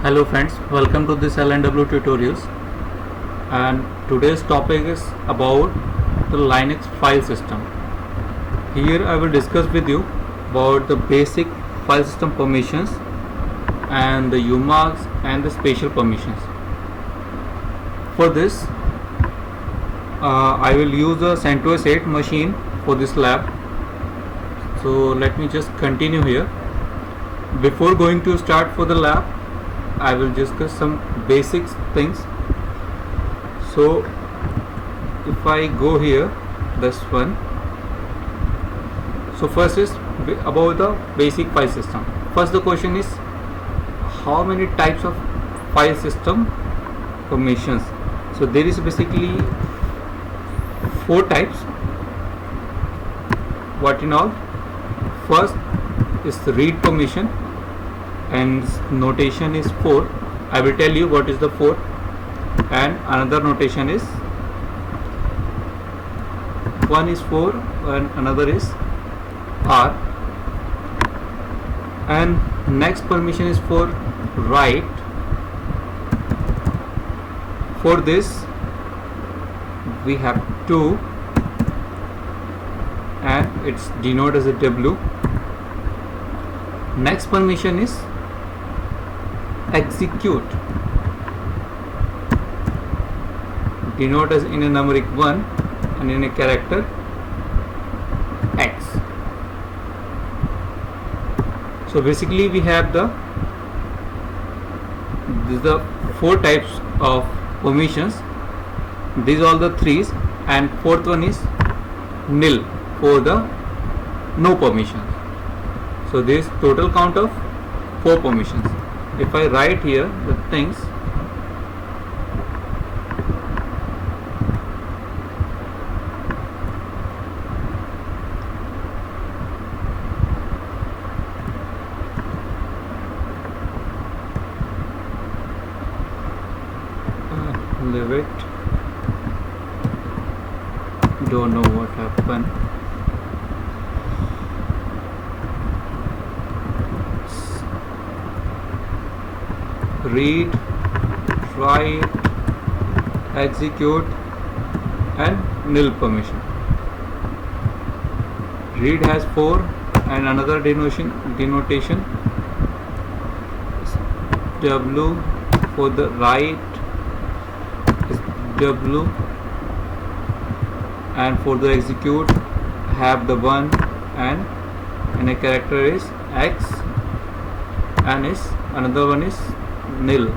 Hello friends, welcome to this LNW tutorials, and today's topic is about the Linux file system. Here I will discuss with you about the basic file system permissions and the UMARKs and the special permissions. For this I will use a CentOS 8 machine for this lab. So let me just continue here. Before going to start for the lab, I will discuss some basic things. So if I go here, this one. So first is about the basic file system. First the question is, how many types of file system permissions? So there is basically 4 types. What in all? First is the read permission, and notation is 4. I will tell you what is the 4, and another notation is one is 4 and another is R, and next permission is for write. For this we have 2 and it's denoted as a W. Next permission is execute, denote as in a numeric 1 and in a character X. So basically we have the 4 types of permissions. These are all the 3s, and 4th one is nil for the no permissions. So this total count of 4 permissions. If I write here the things, leave it, don't know what happened. Read, write, execute and nil permission. Read has 4 and another denotation is W. For the write is W, and for the execute have the 1, and in a character is X, and is another one is nil,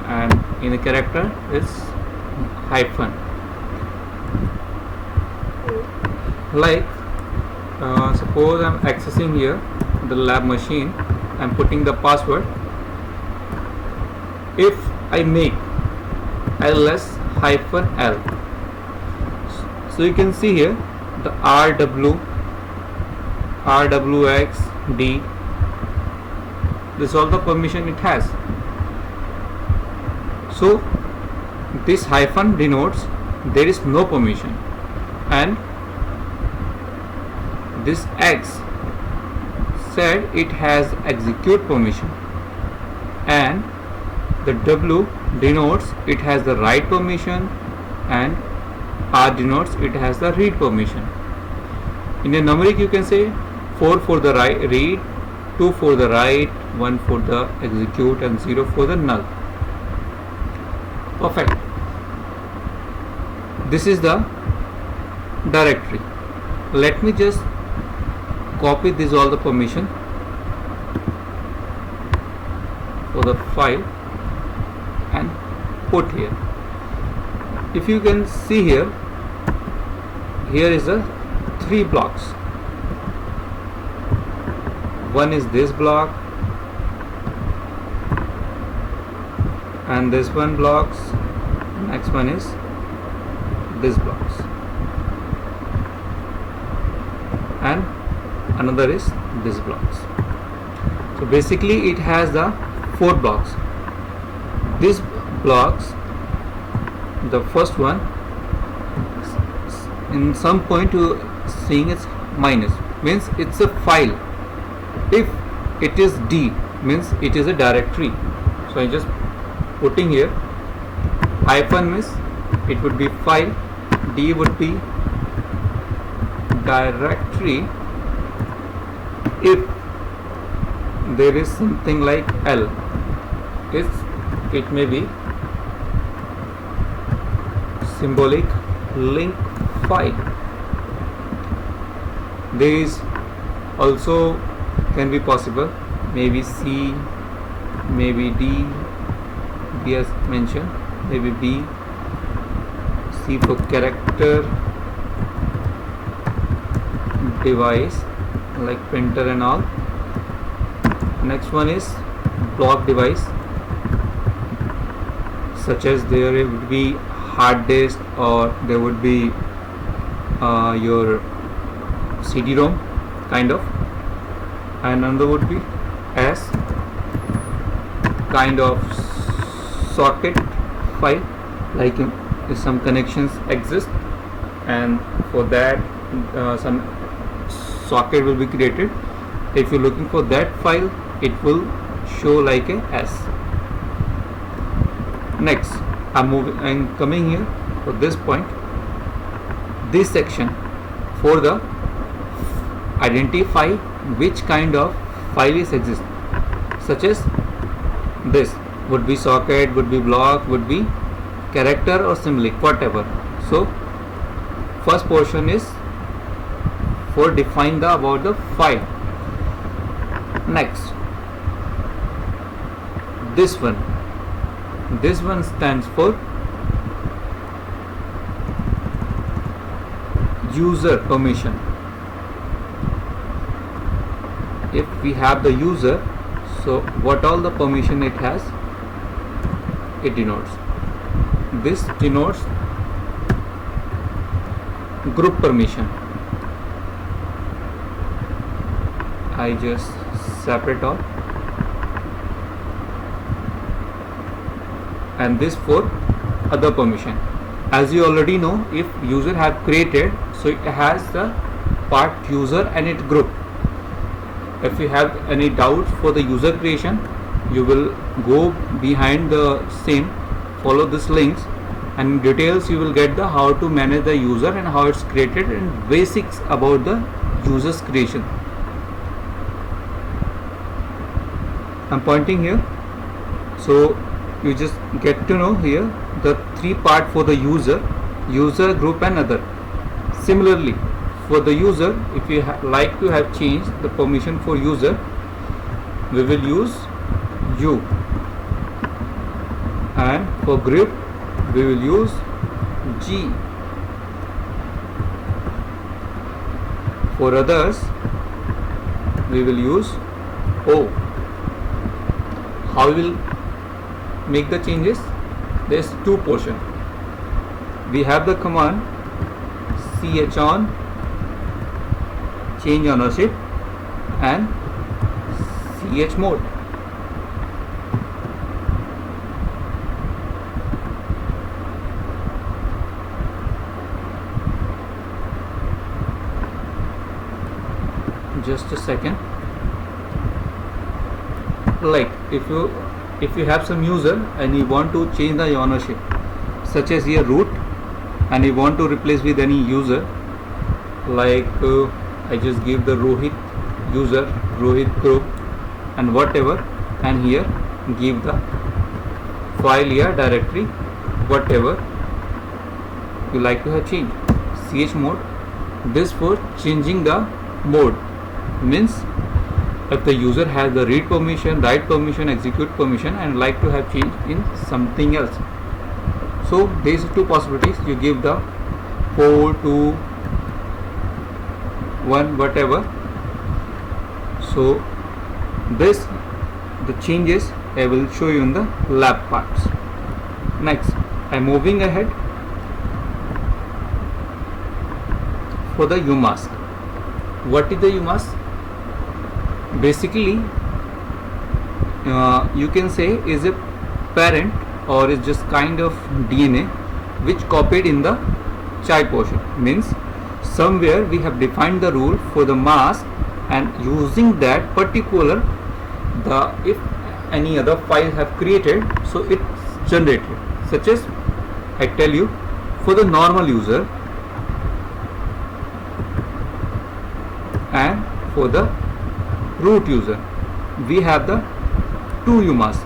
and in a character is hyphen. Like suppose I am accessing here the lab machine, I am putting the password. If I make ls-l, so you can see here the RW, RWX, D, this is all the permission it has. So this hyphen denotes there is no permission, and this X said it has execute permission, and the W denotes it has the write permission, and R denotes it has the read permission. In a numeric you can say 4 for the read, 2 for the write, 1 for the execute, and 0 for the null. Perfect. This is the directory. Let me just copy this all the permission for the file and put here. If you can see here, here is the 3 blocks. One is this block, and this one blocks, next one is this blocks, and another is this blocks. So basically it has the 4 blocks. These blocks, the first one in some point you seeing it's minus, means it's a file. If it is D, means it is a directory. So I just putting here hyphen means it would be file, D would be directory if there is something like L, it may be symbolic link file. There is also can be possible maybe C, maybe D as mentioned, maybe B, C for character, device like printer and all. Next one is block device, such as there would be hard disk or there would be your CD-ROM kind of, and another would be S, kind of socket file, like if some connections exist and for that some socket will be created. If you're looking for that file, it will show like a S. Next, I'm coming here for this point, this section for the identify which kind of file is exist, such as this would be socket, would be block, would be character or symbolic, whatever. So first portion is for define the about the file. Next, this one stands for user permission. If we have the user, so what all the permission it has, it denotes. This denotes group permission. I just separate all, and this for other permission. As you already know, if user have created, so it has the part user and it group. If you have any doubts for the user creation, you will go behind the same, follow this links, and in details you will get the how to manage the user and how it's created and basics about the user's creation. I'm pointing here, so you just get to know here the three part for the user, group and other. Similarly, for the user, if you like to have changed the permission for user, we will use U, and for group we will use G. For others we will use O. How we will make the changes? There is two portion. We have the command chon, change ownership, and chmod. Just a second. Like if you have some user and you want to change the ownership, such as here root, and you want to replace with any user, like I just give the Rohit user, Rohit group and whatever, and here give the file here directory, whatever you like to have changed. Chmod, this for changing the mode, means if the user has the read permission, write permission, execute permission, and like to have change in something else. So these two possibilities, you give the 4, 2, 1, whatever. So this the changes I will show you in the lab parts. Next, I am moving ahead for the UMask. What is the UMask? Basically, you can say is a parent or is just kind of DNA which copied in the child portion. Means somewhere we have defined the rule for the mask, and using that particular, the if any other file have created, so it's generated. Such as I tell you, for the normal user and for the root user, we have the two umask.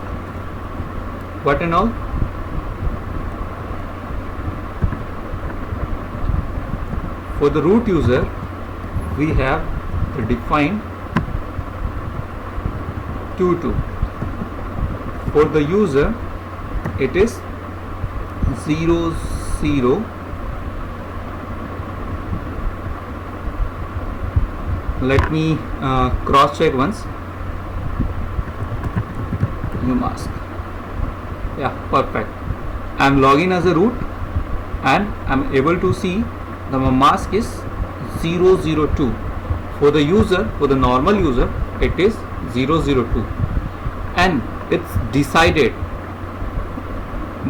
What and all? For the root user, we have the defined 2. For the user, it is 0, 0. Let me cross check once. Umask. Yeah, perfect. I am logging as a root and I am able to see the mask is 002. For the user, for the normal user, it is 002, and it's decided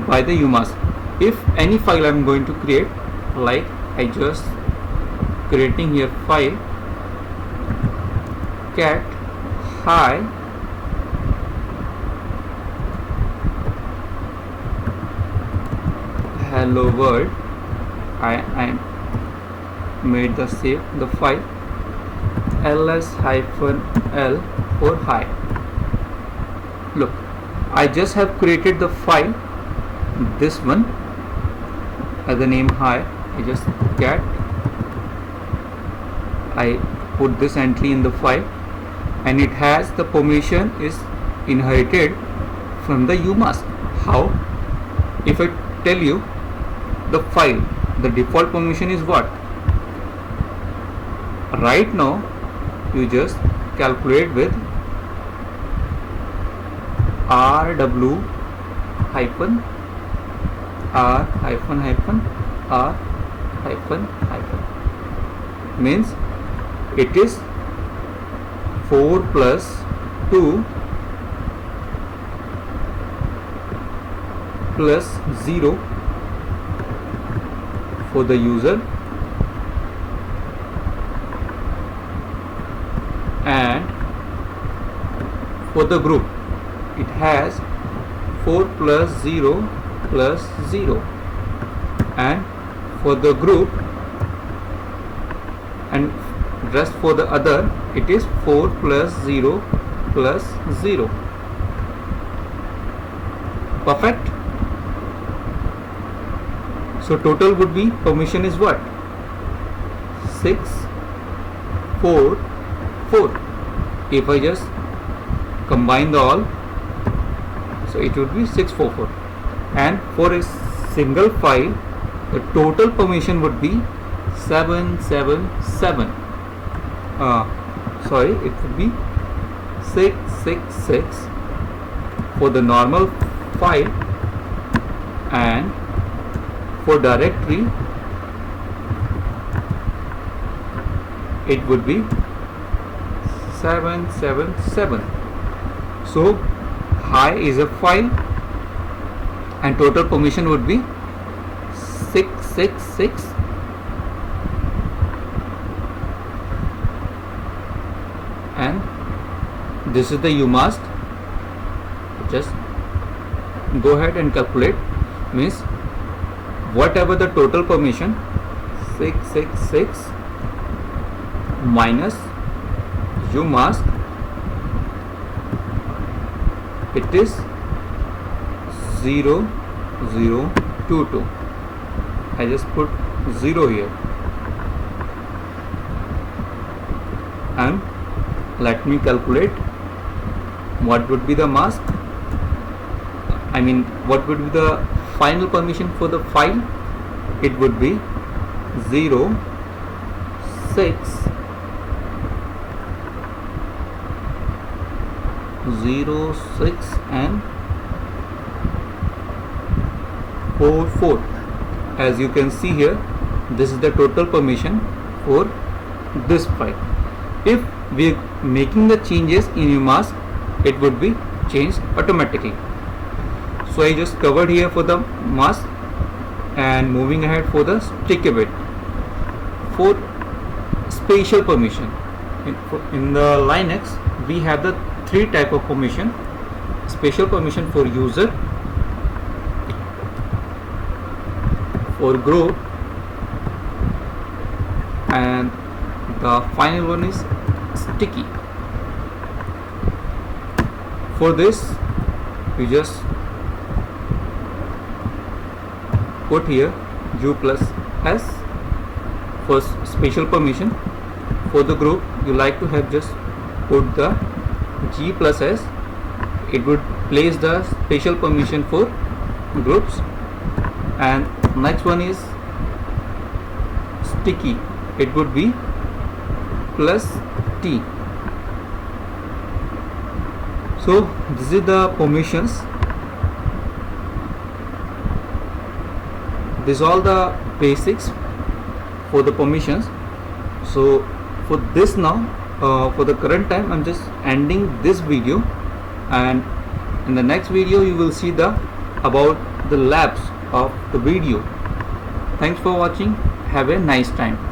by the umask. If any file I am going to create, like I just creating here file cat hi hello world, I made the save the file ls-l for hi. Look, I just have created the file, this one, as the name hi. I just cat, I put this entry in the file, and it has the permission is inherited from the umask. How? If I tell you the file, the default permission is what? Right now you just calculate with rw hyphen r hyphen hyphen r hyphen hyphen, means it is 4 plus 2 plus 0 for the user, and for the group it has 4 plus 0 plus 0, and for the group and rest for the other it is 4 plus 0 plus 0. Perfect. So total would be permission is what? 6, 4, 4. If I just combine the all, so it would be 644. And for a single file, the total permission would be 777. Sorry, it would be 666 for the normal file, and for directory it would be 777. So hi is a file and total permission would be 666, and this is the umask. Just go ahead and calculate, means whatever the total permission, 666 minus umask, it is 0022. I just put 0 here, and let me calculate what would be the mask, I mean what would be the final permission for the file. It would be 0, 6, 0, 6 and 4, 4. As you can see here, this is the total permission for this file. If we are making the changes in umask, it would be changed automatically. So I just covered here for the mask, and moving ahead for the sticky bit. For spatial permission, in the Linux we have the 3 type of permission: special permission for user, for group, and the final one is sticky. For this we just put here u plus s for special permission. For the group you like to have just put the g plus s, it would place the special permission for groups. And next one is sticky, it would be plus t. So this is the permissions. This is all the basics for the permissions. So for this now, for the current time, I'm just ending this video, and in the next video you will see about the labs of the video. Thanks for watching. Have a nice time.